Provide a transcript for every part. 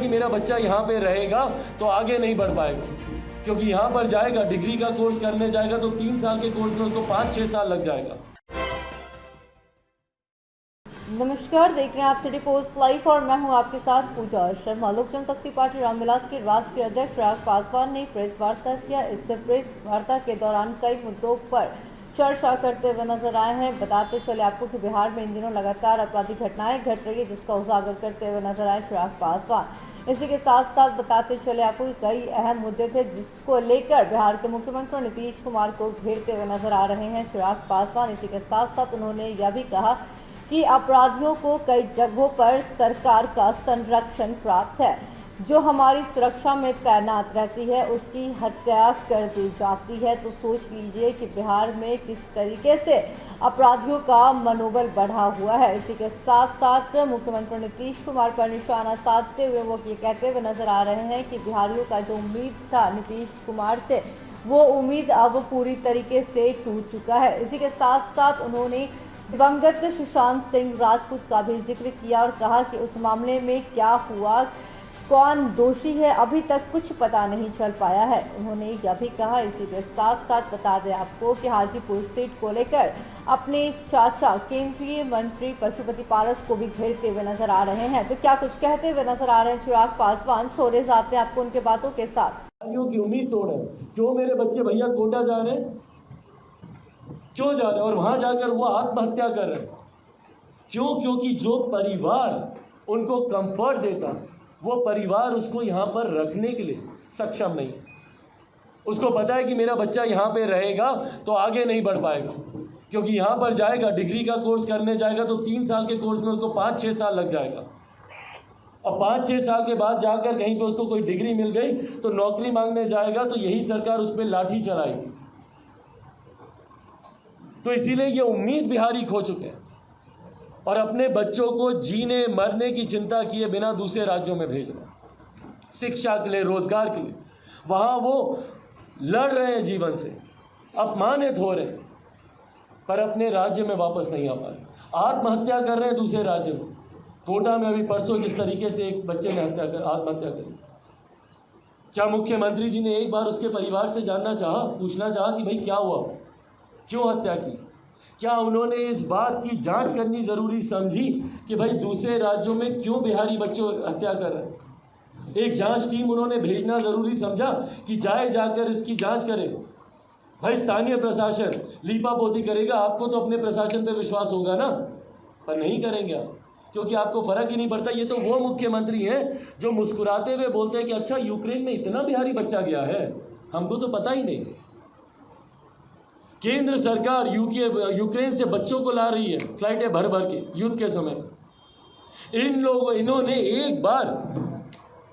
कि मेरा बच्चा यहाँ पे रहेगा तो आगे नहीं बढ़ पाएगा, क्योंकि यहाँ पर जाएगा, डिग्री का कोर्स करने जाएगा तो 3 साल के कोर्स में उसको 5-6 साल लग जाएगा। नमस्कार, देख रहे हैं आप सिटी पोस्ट लाइव और मैं हूं आपके साथ पूजा शर्मा। लोक जनशक्ति पार्टी रामविलास के राष्ट्रीय अध्यक्ष चिराग पासवान ने प्रेस वार्ता किया। इस प्रेस वार्ता के दौरान कई मुद्दों पर चर्चा करते हुए नजर आए हैं। बताते चले आपको कि बिहार में इन दिनों लगातार आपराधिक घटनाएं घट रही है, जिसका उजागर करते हुए नजर आए चिराग पासवान। इसी के साथ साथ बताते चले आपको कि कई अहम मुद्दे थे जिसको लेकर बिहार के मुख्यमंत्री नीतीश कुमार को घेरते हुए नजर आ रहे हैं चिराग पासवान। इसी के साथ साथ उन्होंने यह भी कहा कि अपराधियों को कई जगहों पर सरकार का संरक्षण प्राप्त है, जो हमारी सुरक्षा में तैनात रहती है उसकी हत्या कर दी जाती है। तो सोच लीजिए कि बिहार में किस तरीके से अपराधियों का मनोबल बढ़ा हुआ है। इसी के साथ साथ मुख्यमंत्री नीतीश कुमार पर निशाना साधते हुए वो ये कहते हुए नजर आ रहे हैं कि बिहारियों का जो उम्मीद था नीतीश कुमार से, वो उम्मीद अब पूरी तरीके से टूट चुका है। इसी के साथ साथ उन्होंने दिवंगत सुशांत सिंह राजपूत का भी जिक्र किया और कहा कि उस मामले में क्या हुआ, कौन दोषी है, अभी तक कुछ पता नहीं चल पाया है, उन्होंने यह भी कहा। इसी के साथ साथ बता दें आपको कि हाजीपुर सीट को लेकर अपने चाचा केंद्रीय मंत्री पशुपति पारस को भी घेरते हुए नजर आ रहे हैं। तो क्या कुछ कहते हुए नजर आ रहे हैं चिराग पासवान, छोड़े जाते हैं आपको उनके बातों के साथ। की उम्मीद तोड़े, क्यों मेरे बच्चे भैया कोटा जा रहे हैं, क्यों जा रहे हैं और वहां जाकर वो आत्महत्या कर रहे हैं, क्यों? क्योंकि जो परिवार उनको कंफर्ट देता, वो परिवार उसको यहाँ पर रखने के लिए सक्षम नहीं। उसको पता है कि मेरा बच्चा यहाँ पे रहेगा तो आगे नहीं बढ़ पाएगा, क्योंकि यहाँ पर जाएगा, डिग्री का कोर्स करने जाएगा तो 3 साल के कोर्स में उसको 5-6 साल लग जाएगा, और 5-6 साल के बाद जाकर कहीं पे उसको कोई डिग्री मिल गई तो नौकरी मांगने जाएगा तो यही सरकार उस पर लाठी चलाएगी। तो इसीलिए ये उम्मीद बिहारी खो चुके हैं और अपने बच्चों को जीने मरने की चिंता किए बिना दूसरे राज्यों में भेज रहे हैं, शिक्षा के लिए, रोजगार के लिए। वहाँ वो लड़ रहे हैं जीवन से, अपमानित हो रहे हैं, पर अपने राज्य में वापस नहीं आ पा रहे, आत्महत्या कर रहे हैं दूसरे राज्य में। कोटा में अभी परसों जिस तरीके से एक बच्चे ने आत्महत्या करी, क्या मुख्यमंत्री जी ने एक बार उसके परिवार से जानना चाहा, पूछना चाहा कि भाई क्या हुआ, क्यों हत्या की? क्या उन्होंने इस बात की जांच करनी ज़रूरी समझी कि भाई दूसरे राज्यों में क्यों बिहारी बच्चों हत्या कर रहे हैं? एक जांच टीम उन्होंने भेजना ज़रूरी समझा कि जाकर इसकी जांच करे। भाई स्थानीय प्रशासन लीपापोती करेगा, आपको तो अपने प्रशासन पे विश्वास होगा ना, पर नहीं करेंगे आप, क्योंकि आपको फ़र्क ही नहीं पड़ता। ये तो वो मुख्यमंत्री हैं जो मुस्कुराते हुए बोलते हैं कि अच्छा यूक्रेन में इतना बिहारी बच्चा गया है, हमको तो पता ही नहीं। केंद्र सरकार यूक्रेन से बच्चों को ला रही है फ्लाइटें भर भर के युद्ध के समय। इन्होंने एक बार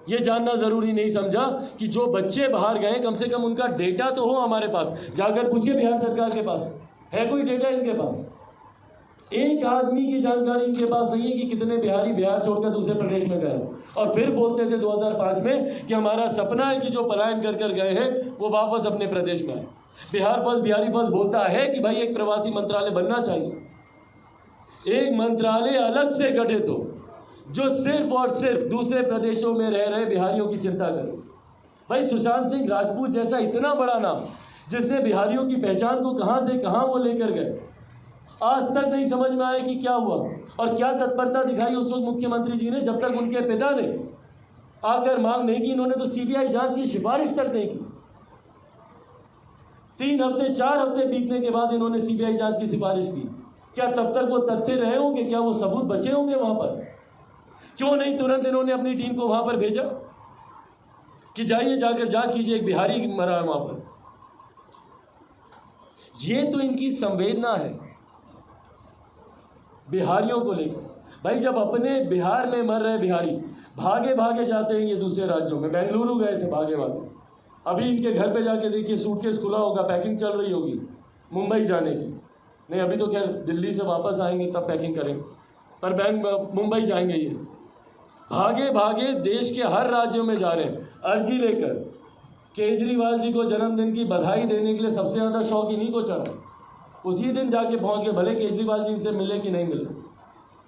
ये जानना ज़रूरी नहीं समझा कि जो बच्चे बाहर गए कम से कम उनका डेटा तो हो हमारे पास। जाकर पूछिए बिहार सरकार के पास है कोई डेटा? इनके पास एक आदमी की जानकारी इनके पास नहीं है कि कितने बिहारी बिहार छोड़कर दूसरे प्रदेश में गए। और फिर बोलते थे 2005 में कि हमारा सपना है कि जो पलायन कर गए हैं वो वापस अपने प्रदेश में आए। बिहार फर्स्ट, बिहारी फर्स्ट बोलता है कि भाई एक प्रवासी मंत्रालय बनना चाहिए, एक मंत्रालय अलग से गठित हो जो सिर्फ और सिर्फ दूसरे प्रदेशों में रह रहे बिहारियों की चिंता करे। भाई सुशांत सिंह राजपूत जैसा इतना बड़ा नाम, जिसने बिहारियों की पहचान को कहां से कहां वो लेकर गए, आज तक नहीं समझ में आया कि क्या हुआ और क्या तत्परता दिखाई उस वक्त मुख्यमंत्री जी ने, जब तक उनके पिता ने आकर मांग नहीं की। इन्होंने तो सीबीआई जांच की सिफारिश तक नहीं की। 3 हफ्ते 4 हफ्ते बीतने के बाद इन्होंने सीबीआई जांच की सिफारिश की। क्या तब तक वो तथ्य रहे होंगे? क्या वो सबूत बचे होंगे वहां पर? क्यों नहीं तुरंत इन्होंने अपनी टीम को वहां पर भेजा कि जाइए जाकर जांच कीजिए, एक बिहारी मरा है वहां पर? ये तो इनकी संवेदना है बिहारियों को लेकर। भाई जब अपने बिहार में मर रहे बिहारी भागे भागे जाते हैं ये दूसरे राज्यों में, बेंगलुरु गए थे भागे भागे, अभी इनके घर पे जाके देखिए सूटकेस खुला होगा, पैकिंग चल रही होगी मुंबई जाने की। नहीं अभी तो खैर दिल्ली से वापस आएंगे तब पैकिंग करेंगे, पर मुंबई जाएंगे ये। भागे भागे देश के हर राज्यों में जा रहे हैं अर्जी लेकर। केजरीवाल जी को जन्मदिन की बधाई देने के लिए सबसे ज़्यादा शौक इन्हीं को चढ़ा। उसी दिन जाके पहुंच के, भले केजरीवाल जी इनसे मिले कि नहीं मिले,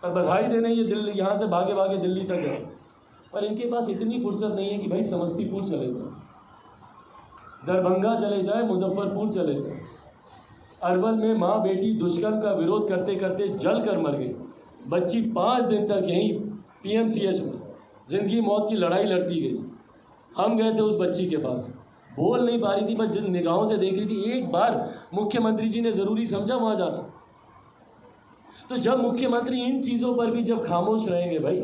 पर बधाई देने ये दिल्ली, यहाँ से भागे भागे दिल्ली तक गए। पर इनके पास इतनी फुर्सत नहीं है कि भाई समस्तीपुर चले जाए, दरभंगा चले जाए, मुजफ्फरपुर चले जाए। अरवल में माँ बेटी दुष्कर्म का विरोध करते करते जल कर मर गई। बच्ची 5 दिन तक यहीं PMCH में जिंदगी मौत की लड़ाई लड़ती गई। हम गए थे उस बच्ची के पास, बोल नहीं पा रही थी, बस जिन निगाहों से देख रही थी। एक बार मुख्यमंत्री जी ने ज़रूरी समझा वहाँ जाना। तो जब मुख्यमंत्री इन चीज़ों पर भी जब खामोश रहेंगे भाई,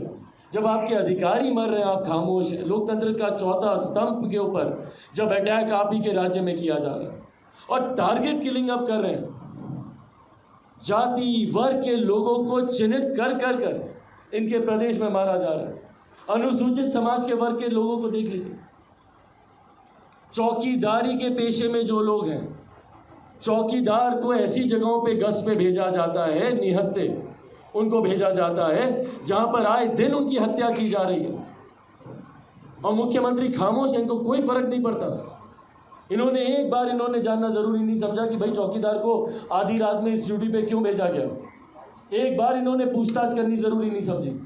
जब आपके अधिकारी मर रहे हैं आप खामोश हैं, लोकतंत्र का चौथा स्तंभ के ऊपर जब अटैक आप ही के राज्य में किया जा रहा है और टारगेट किलिंग अब कर रहे हैं, जाति वर्ग के लोगों को चिन्हित कर कर कर इनके प्रदेश में मारा जा रहा है। अनुसूचित समाज के वर्ग के लोगों को देख लीजिए, चौकीदारी के पेशे में जो लोग हैं, चौकीदार को ऐसी जगहों पे गश्त पे भेजा जाता है, निहत्थे उनको भेजा जाता है जहां पर आए दिन उनकी हत्या की जा रही है और मुख्यमंत्री खामोश है, इनको कोई फर्क नहीं पड़ता। इन्होंने एक बार जानना जरूरी नहीं समझा कि भाई चौकीदार को आधी रात में इस ड्यूटी पे क्यों भेजा गया। एक बार इन्होंने पूछताछ करनी जरूरी नहीं समझी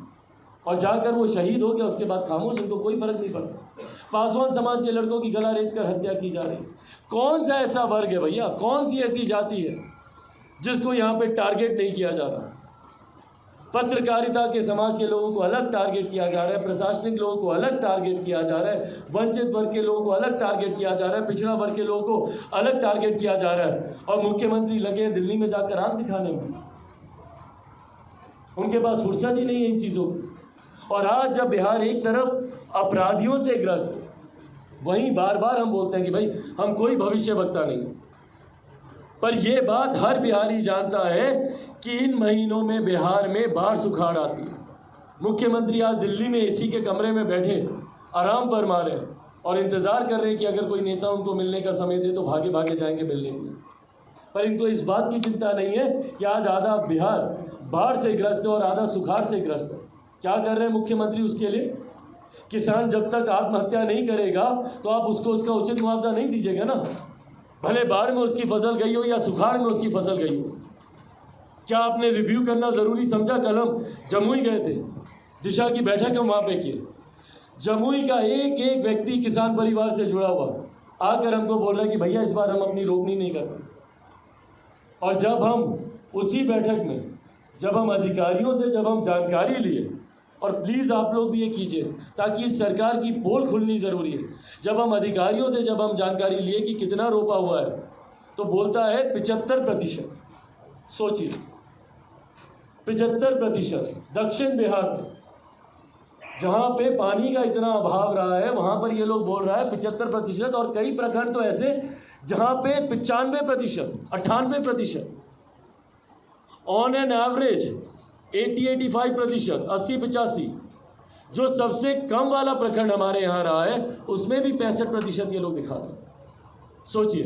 और जाकर वो शहीद हो गया, उसके बाद खामोश, इनको कोई फर्क नहीं पड़ता। पासवान समाज के लड़कों की गला रेत कर हत्या की जा रही है। कौन सा ऐसा वर्ग है भैया, कौन सी ऐसी जाति है जिसको यहाँ पे टारगेट नहीं किया जा रहा। पत्रकारिता के समाज के लोगों को अलग टारगेट किया जा रहा है, प्रशासनिक लोगों को अलग टारगेट किया जा रहा है, वंचित वर्ग के लोगों को अलग टारगेट किया जा रहा है, पिछड़ा वर्ग के लोगों को अलग टारगेट किया जा रहा है और मुख्यमंत्री लगे हैं दिल्ली में जाकर आंख दिखाने में। उनके पास फुर्सत ही नहीं है इन चीज़ों की। और आज जब बिहार एक तरफ अपराधियों से ग्रस्त, वहीं बार बार हम बोलते हैं कि भाई हम कोई भविष्य वक्ता नहीं, पर यह बात हर बिहारी जानता है कि इन महीनों में बिहार में बाढ़ सुखाड़ आती है। मुख्यमंत्री आज दिल्ली में AC के कमरे में बैठे आराम फरमा रहे हैं और इंतज़ार कर रहे हैं कि अगर कोई नेता उनको मिलने का समय दे तो भागे भागे जाएंगे मिलने के लिए। पर इनको इस बात की चिंता नहीं है कि आज आधा बिहार बाढ़ से ग्रस्त है और आधा सुखाड़ से ग्रस्त है। क्या कर रहे हैं मुख्यमंत्री उसके लिए? किसान जब तक आत्महत्या नहीं करेगा तो आप उसको उसका उचित मुआवजा नहीं दीजिएगा ना, भले बाढ़ में उसकी फसल गई हो या सुखाड़ में उसकी फसल गई हो। क्या आपने रिव्यू करना ज़रूरी समझा? कल हम जमुई गए थे, दिशा की बैठक हम वहाँ पे की। जमुई का एक एक व्यक्ति किसान परिवार से जुड़ा हुआ आकर हमको बोल रहा है कि भैया इस बार हम अपनी रोपनी नहीं कर रहे। और जब हम उसी बैठक में जब हम अधिकारियों से जब हम जानकारी लिए, और प्लीज़ आप लोग भी ये कीजिए ताकि इस सरकार की पोल खुलनी ज़रूरी है, जब हम अधिकारियों से जब हम जानकारी लिए कि कितना रोपा हुआ है तो बोलता है 75%। सोचिए 75%। दक्षिण बिहार में जहाँ पे पानी का इतना अभाव रहा है वहाँ पर ये लोग बोल रहा है 75%, और कई प्रखंड तो ऐसे जहाँ पे 95%, 98%, ऑन एन एवरेज 80-85%, 80-85। जो सबसे कम वाला प्रखंड हमारे यहाँ रहा है उसमें भी 65% ये लोग दिखा रहे हैं। सोचिए।